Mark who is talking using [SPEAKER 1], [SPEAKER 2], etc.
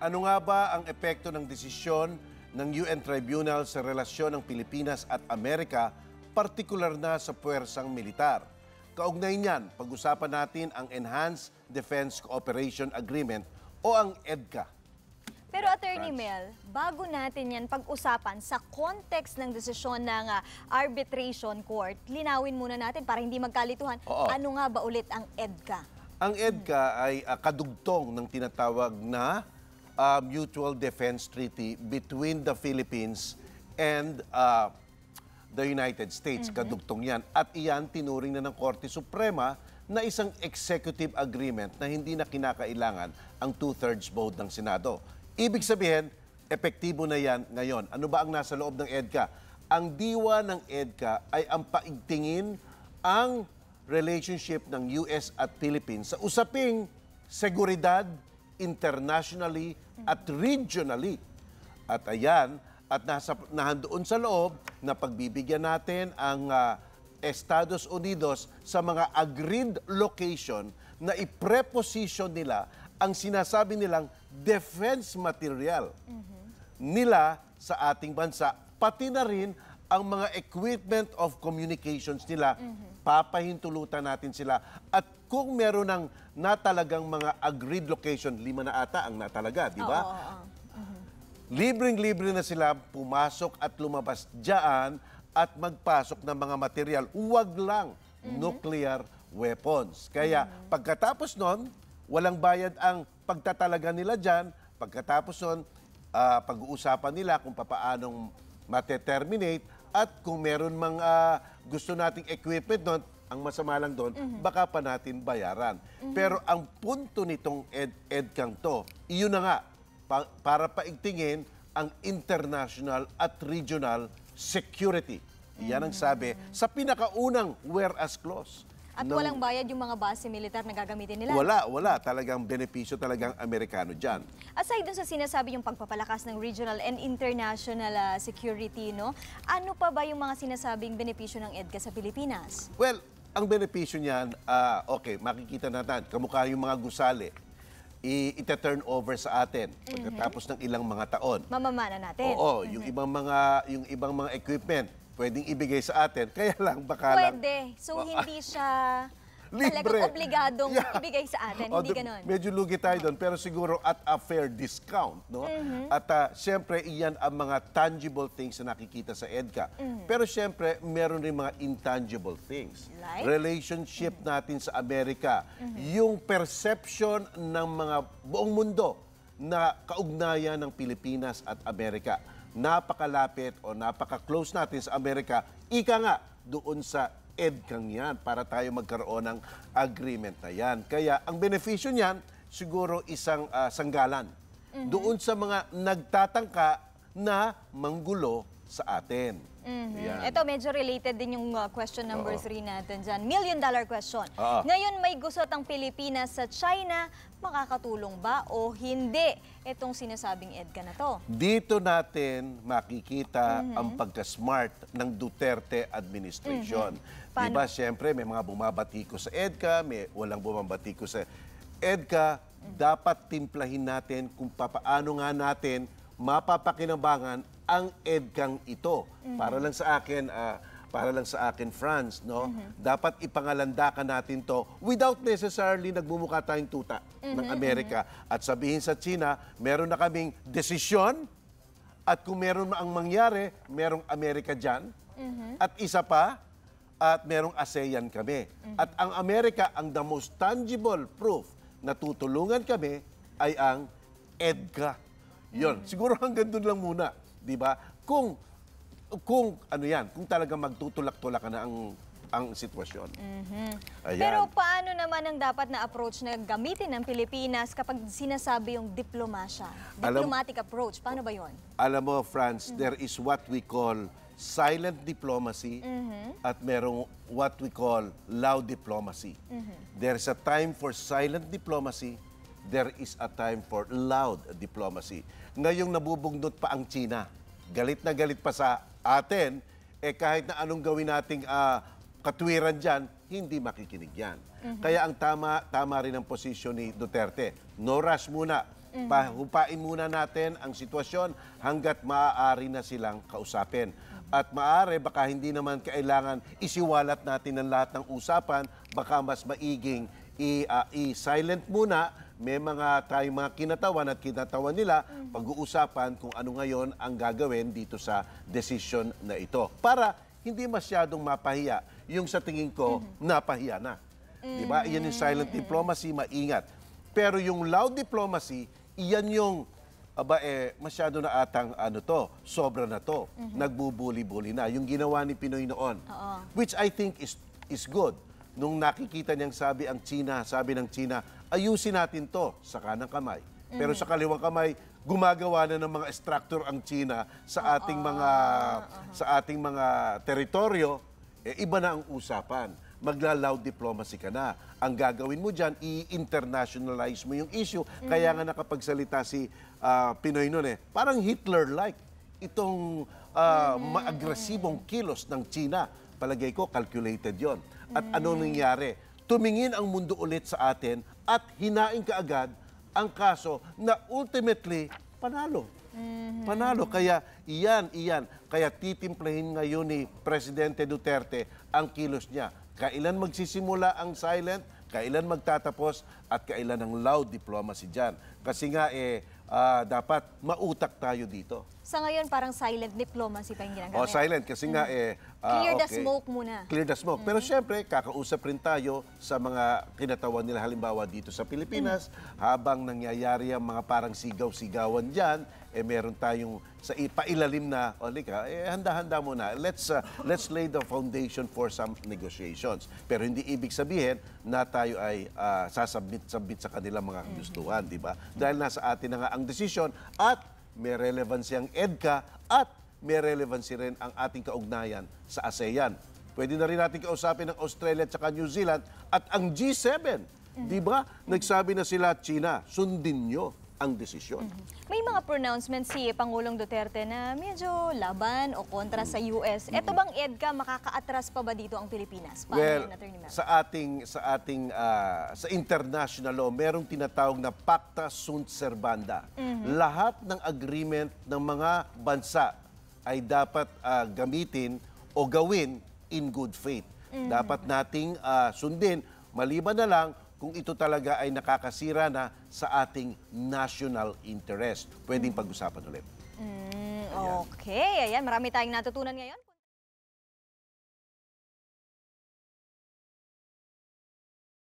[SPEAKER 1] Ano nga ba ang epekto ng desisyon ng UN Tribunal sa relasyon ng Pilipinas at Amerika, partikular na sa puwersang militar? Kaugnay niyan, pag-usapan natin ang Enhanced Defense Cooperation Agreement o ang EDCA.
[SPEAKER 2] Pero Attorney Mel, bago natin yan pag-usapan sa context ng desisyon ng arbitration court, linawin muna natin para hindi magkalituhan, ano nga ba ulit ang EDCA? Ang
[SPEAKER 1] EDCA ay kadugtong ng tinatawag na Mutual Defense Treaty between the Philippines and the United States. Kadugtong yan. At iyan tinuring na ng Korte Suprema na isang executive agreement na hindi na kinakailangan ang two-thirds vote ng Senado. Ibig sabihin, epektibo na yan ngayon. Ano ba ang nasa loob ng EDCA? Ang diwa ng EDCA ay ang paigtingin ang relationship ng US at Philippines sa usaping seguridad, internationally at regionally. At ayan, at nahandoon sa loob na pagbibigyan natin ang Estados Unidos sa mga agreed location na i-preposition nila ang sinasabi nilang defense material nila sa ating bansa, pati na rin ang mga equipment of communications nila, papahintulutan natin sila. At kung meron ng natalagang mga agreed location, 5 na ata ang natalaga, di ba? Libreng-libre na sila pumasok at lumabas dyan at magpasok ng mga material. Huwag lang nuclear weapons. Kaya pagkatapos nun, walang bayad ang pagtatalaga nila dyan. Pagkatapos nun, pag-uusapan nila kung paanong mateterminate at kung meron mang gusto nating equipment nun, ang masama lang doon, baka pa natin bayaran. Pero ang punto nitong EDCAng to, iyon na nga, para paigtingin ang international at regional security. Iyan ang sabi sa pinakaunang whereas clause.
[SPEAKER 2] At walang bayad yung mga base militar na gagamitin nila?
[SPEAKER 1] Wala. Talagang benepisyo talagang Amerikano dyan.
[SPEAKER 2] Aside dun sa sinasabi yung pagpapalakas ng regional and international security, no? Ano pa ba yung mga sinasabing benepisyo ng EDCA sa Pilipinas?
[SPEAKER 1] Well, ang benepisyo niyan, okay, makikita natin, kamukha yung mga gusali, ita-turn over sa atin pagkatapos ng ilang mga taon.
[SPEAKER 2] Mamamana natin?
[SPEAKER 1] Oo, yung ibang mga equipment, pwedeng ibigay sa atin, kaya lang baka lang...
[SPEAKER 2] Pwede. So, hindi siya talagang obligadong ibigay sa atin. Hindi ganon.
[SPEAKER 1] Medyo lugi tayo doon, pero siguro at a fair discount. No? At siyempre, iyan ang mga tangible things na nakikita sa EDCA. Pero siyempre, meron rin mga intangible things.
[SPEAKER 2] Like?
[SPEAKER 1] Relationship natin sa Amerika. Yung perception ng mga buong mundo na kaugnayan ng Pilipinas at Amerika. Napakalapit o napaka-close natin sa Amerika, ika nga doon sa EDCAng yan para tayo magkaroon ng agreement na yan. Kaya ang benepisyo niyan, siguro isang sanggalan doon sa mga nagtatangka na manggulo sa atin.
[SPEAKER 2] Ito, medyo related din yung question number 3 natin dyan. $1 million question. Ngayon may gusot ang Pilipinas sa China, makakatulong ba o hindi itong sinasabing EDCA na to?
[SPEAKER 1] Dito natin makikita ang pagka-smart ng Duterte administration. Diba, siyempre, may mga bumabatiko sa EDCA, may walang bumabatiko sa EDCA. Dapat timplahin natin kung paano nga natin mapapakinabangan ang EDCAng ito. Para lang sa akin, Franz, no? Dapat ipangalandakan natin to without necessarily nagmumukha tayong tuta ng Amerika. At sabihin sa China, meron na kaming desisyon at kung meron ang mangyari, merong Amerika dyan. At isa pa, at merong ASEAN kami. At ang Amerika, ang the most tangible proof na tutulungan kami ay ang EDCA. Yun. Siguro hanggang doon lang muna. Di ba? Kung ano yan, kung talaga magtutulak-tulak na ang sitwasyon.
[SPEAKER 2] Pero paano naman ang dapat na approach na gamitin ng Pilipinas kapag sinasabi yung diplomasya? Diplomatic approach, paano ba yun?
[SPEAKER 1] Alam mo, Franz, there is what we call silent diplomacy at merong what we call loud diplomacy. There's a time for silent diplomacy, there is a time for loud diplomacy. Ngayong nabubugdot pa ang China, galit na galit pa sa atin, kahit na anong gawin nating katwiran dyan, hindi makikinig yan. Kaya ang tama rin ang posisyon ni Duterte. No rush muna. Hupain muna natin ang sitwasyon hanggat maaari na silang kausapin. At maaari, baka hindi naman kailangan isiwalat natin ang lahat ng usapan, baka mas maiging i-silent muna. May tayong mga kinatawan at kinatawan nila, pag-uusapan kung ano ngayon ang gagawin dito sa decision na ito. Para hindi masyadong mapahiya yung sa tingin ko, napahiya na. Diba? Iyan yung silent diplomacy, maingat. Pero yung loud diplomacy, iyan yung masyado na atang sobra na to. Nagbubuli-buli na. Yung ginawa ni Pinoy noon. Which I think is good. Nung nakikita niyang sabi ng China, ayusin natin to sa kanang kamay. Pero sa kaliwang kamay, gumagawa na ng mga structure ang China sa ating mga teritoryo, iba na ang usapan. Magla-loud diplomacy ka na. Ang gagawin mo dyan, i-internationalize mo yung issue. Kaya nga nakapagsalita si Pinoy noon parang Hitler-like. Itong agresibong kilos ng China, palagay ko, calculated yon. At ano nangyari? Tumingin ang mundo ulit sa atin at hinain kaagad ang kaso na ultimately panalo. Panalo. Kaya iyan. Kaya titimplahin ngayon ni Presidente Duterte ang kilos niya. Kailan magsisimula ang silent, kailan magtatapos, at kailan ang loud diplomacy dyan. Kasi nga, dapat mautak tayo dito.
[SPEAKER 2] Sa ngayon, parang silent diplomacy pa yung ginagawa.
[SPEAKER 1] Silent. Kasi nga,
[SPEAKER 2] Clear the smoke muna.
[SPEAKER 1] Clear the smoke. Pero syempre, kakausap rin tayo sa mga kinatawan nila, halimbawa dito sa Pilipinas, habang nangyayari ang mga parang sigaw-sigawan dyan, meron tayong sa pailalim na, handa-handa muna. Let's lay the foundation for some negotiations. Pero hindi ibig sabihin na tayo ay sasabit sa kanilang mga gustuhan, di ba? Dahil nasa atin na nga ang desisyon at may relevancy ang EDCA at may relevancy rin ang ating kaugnayan sa ASEAN. Pwede na rin natin kausapin ng Australia at New Zealand at ang G7. Di ba? Nagsabi na sila, China, sundin nyo ang desisyon.
[SPEAKER 2] May mga pronouncements si Pangulong Duterte na medyo laban o kontra sa US. Ito bang EDCA, makakaatras pa ba dito ang Pilipinas?
[SPEAKER 1] Well, sa international law, merong tinatawag na Pacta Sunt Servanda. Lahat ng agreement ng mga bansa ay dapat gamitin o gawin in good faith. Dapat nating sundin, maliban na lang kung ito talaga ay nakakasira na sa ating national interest. Pwedeng pag-usapan ulit.
[SPEAKER 2] Okay, ayan. Marami tayong natutunan ngayon.